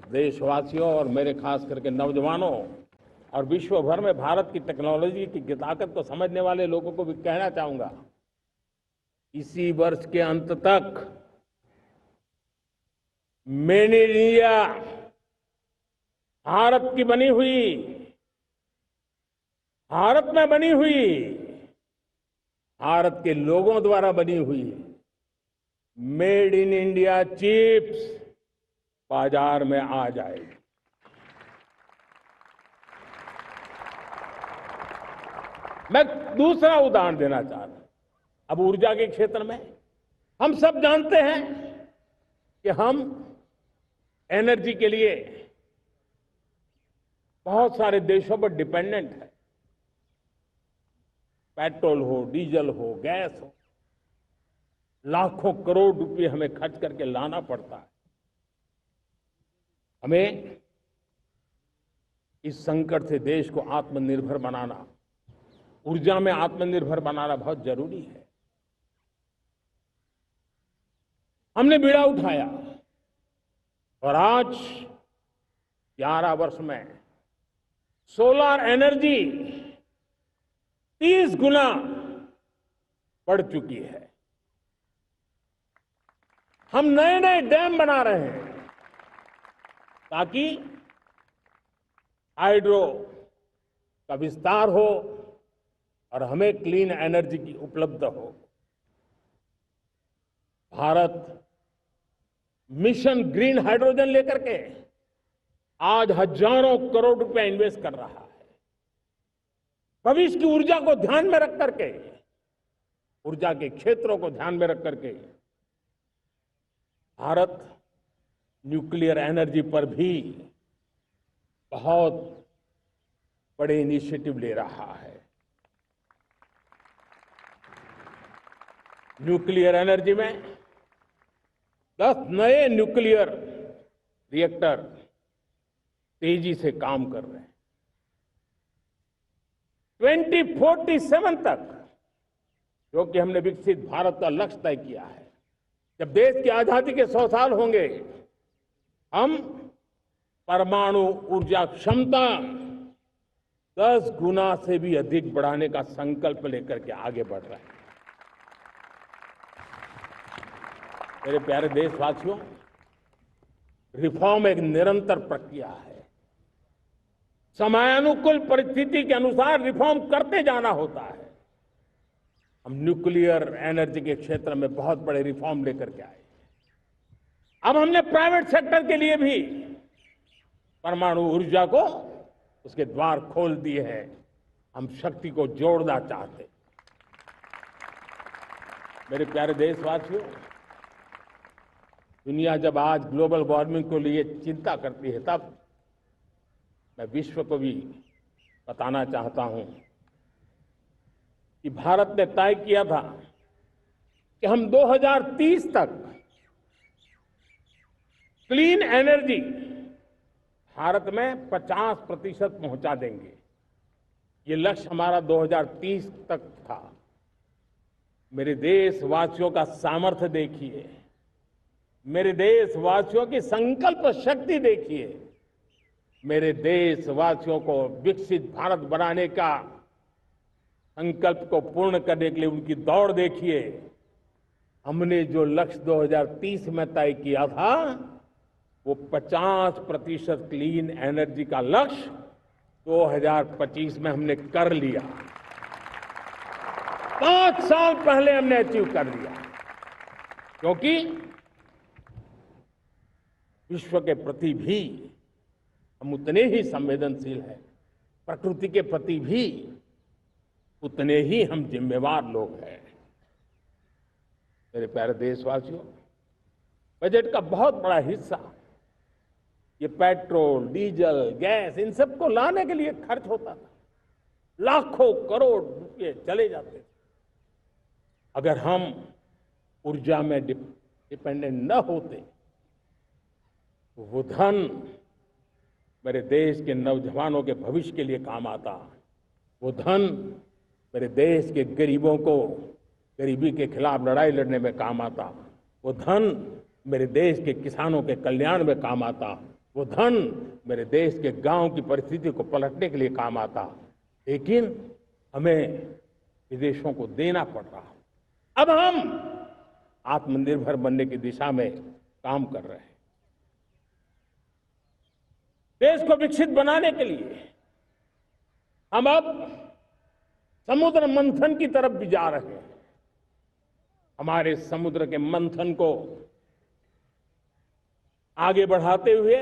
और देशवासियों और मेरे खास करके नौजवानों और विश्व भर में भारत की टेक्नोलॉजी की ताकत को समझने वाले लोगों को भी कहना चाहूंगा, इसी वर्ष के अंत तक मेड इन इंडिया, भारत की बनी हुई, भारत में बनी हुई, भारत के लोगों द्वारा बनी हुई मेड इन इंडिया चिप्स बाजार में आ जाएगी। मैं दूसरा उदाहरण देना चाहता हूं। अब ऊर्जा के क्षेत्र में हम सब जानते हैं कि हम एनर्जी के लिए बहुत सारे देशों पर डिपेंडेंट है। पेट्रोल हो, डीजल हो, गैस हो, लाखों करोड़ रुपए हमें खर्च करके लाना पड़ता है। हमें इस संकट से देश को आत्मनिर्भर बनाना, ऊर्जा में आत्मनिर्भर बनाना बहुत जरूरी है। हमने बीड़ा उठाया और आज 11 वर्ष में सोलर एनर्जी 30 गुना बढ़ चुकी है। हम नए नए डैम बना रहे हैं ताकि हाइड्रो का विस्तार हो और हमें क्लीन एनर्जी की उपलब्ध हो। भारत मिशन ग्रीन हाइड्रोजन लेकर के आज हजारों करोड़ रुपए इन्वेस्ट कर रहा है। भविष्य की ऊर्जा को ध्यान में रख करके, ऊर्जा के क्षेत्रों को ध्यान में रख करके भारत न्यूक्लियर एनर्जी पर भी बहुत बड़े इनिशिएटिव ले रहा है। न्यूक्लियर एनर्जी में 10 नए न्यूक्लियर रिएक्टर तेजी से काम कर रहे हैं। 2047 तक, जो कि हमने विकसित भारत का लक्ष्य तय किया है, जब देश की आजादी के 100 साल होंगे, हम परमाणु ऊर्जा क्षमता 10 गुना से भी अधिक बढ़ाने का संकल्प लेकर के आगे बढ़ रहे हैं। मेरे प्यारे देशवासियों, रिफॉर्म एक निरंतर प्रक्रिया है। समयानुकूल परिस्थिति के अनुसार रिफॉर्म करते जाना होता है। हम न्यूक्लियर एनर्जी के क्षेत्र में बहुत बड़े रिफॉर्म लेकर के आए। अब हमने प्राइवेट सेक्टर के लिए भी परमाणु ऊर्जा को उसके द्वार खोल दिए हैं। हम शक्ति को जोड़ना चाहते। मेरे प्यारे देशवासियों, दुनिया जब आज ग्लोबल वार्मिंग को लिए चिंता करती है, तब मैं विश्व को भी बताना चाहता हूं कि भारत ने तय किया था कि हम 2030 तक क्लीन एनर्जी भारत में 50% पहुंचा देंगे। ये लक्ष्य हमारा 2030 तक था। मेरे देशवासियों का सामर्थ्य देखिए, मेरे देशवासियों की संकल्प शक्ति देखिए, मेरे देशवासियों को विकसित भारत बनाने का संकल्प को पूर्ण करने के लिए उनकी दौड़ देखिए। हमने जो लक्ष्य 2030 में तय किया था, वो 50% क्लीन एनर्जी का लक्ष्य 2025 में हमने कर लिया। 5 साल पहले हमने अचीव कर लिया, क्योंकि विश्व के प्रति भी हम उतने ही संवेदनशील हैं, प्रकृति के प्रति भी उतने ही हम जिम्मेवार लोग हैं। मेरे प्यारे देशवासियों, बजट का बहुत बड़ा हिस्सा ये पेट्रोल, डीजल, गैस, इन सब को लाने के लिए खर्च होता था। लाखों करोड़ रुपए चले जाते थे। अगर हम ऊर्जा में डिपेंडेंट न होते, तो वो धन मेरे देश के नौजवानों के भविष्य के लिए काम आता। वो धन मेरे देश के गरीबों को गरीबी के खिलाफ लड़ाई लड़ने में काम आता। वो धन मेरे देश के किसानों के कल्याण में काम आता। वो धन मेरे देश के गांव की परिस्थिति को पलटने के लिए काम आता, लेकिन हमें विदेशों को देना पड़ रहा। अब हम आत्मनिर्भर बनने की दिशा में काम कर रहे हैं। देश को विकसित बनाने के लिए हम अब समुद्र मंथन की तरफ भी जा रहे हैं। हमारे समुद्र के मंथन को आगे बढ़ाते हुए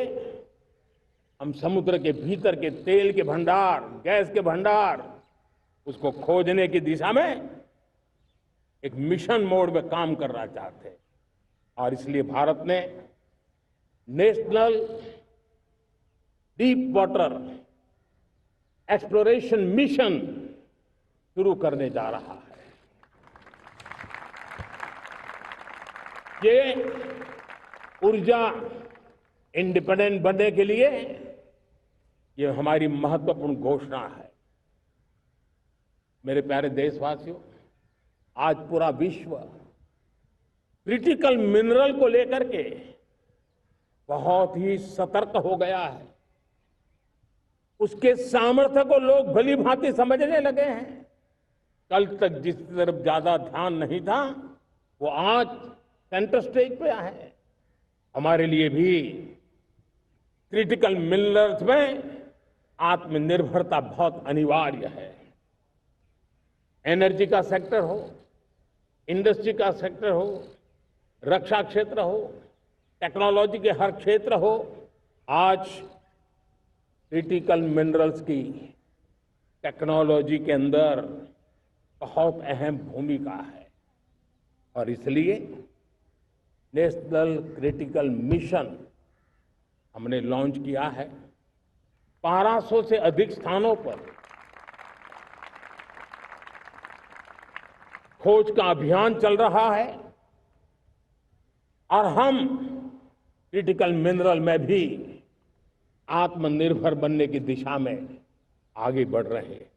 हम समुद्र के भीतर के तेल के भंडार, गैस के भंडार, उसको खोजने की दिशा में एक मिशन मोड में काम करना चाहते हैं। और इसलिए भारत ने national deep water exploration mission शुरू करने जा रहा है। ये ऊर्जा इंडिपेंडेंट बनने के लिए ये हमारी महत्वपूर्ण घोषणा है। मेरे प्यारे देशवासियों, आज पूरा विश्व क्रिटिकल मिनरल को लेकर के बहुत ही सतर्क हो गया है। उसके सामर्थ्य को लोग भली भांति समझने लगे हैं। कल तक जिस तरफ ज्यादा ध्यान नहीं था, वो आज सेंटर स्टेज पे है। हमारे लिए भी क्रिटिकल मिनरल्स में आत्मनिर्भरता बहुत अनिवार्य है। एनर्जी का सेक्टर हो, इंडस्ट्री का सेक्टर हो, रक्षा क्षेत्र हो, टेक्नोलॉजी के हर क्षेत्र हो, आज क्रिटिकल मिनरल्स की टेक्नोलॉजी के अंदर बहुत अहम भूमिका है। और इसलिए नेशनल क्रिटिकल मिशन हमने लॉन्च किया है। 1200 से अधिक स्थानों पर खोज का अभियान चल रहा है और हम क्रिटिकल मिनरल में भी आत्मनिर्भर बनने की दिशा में आगे बढ़ रहे हैं।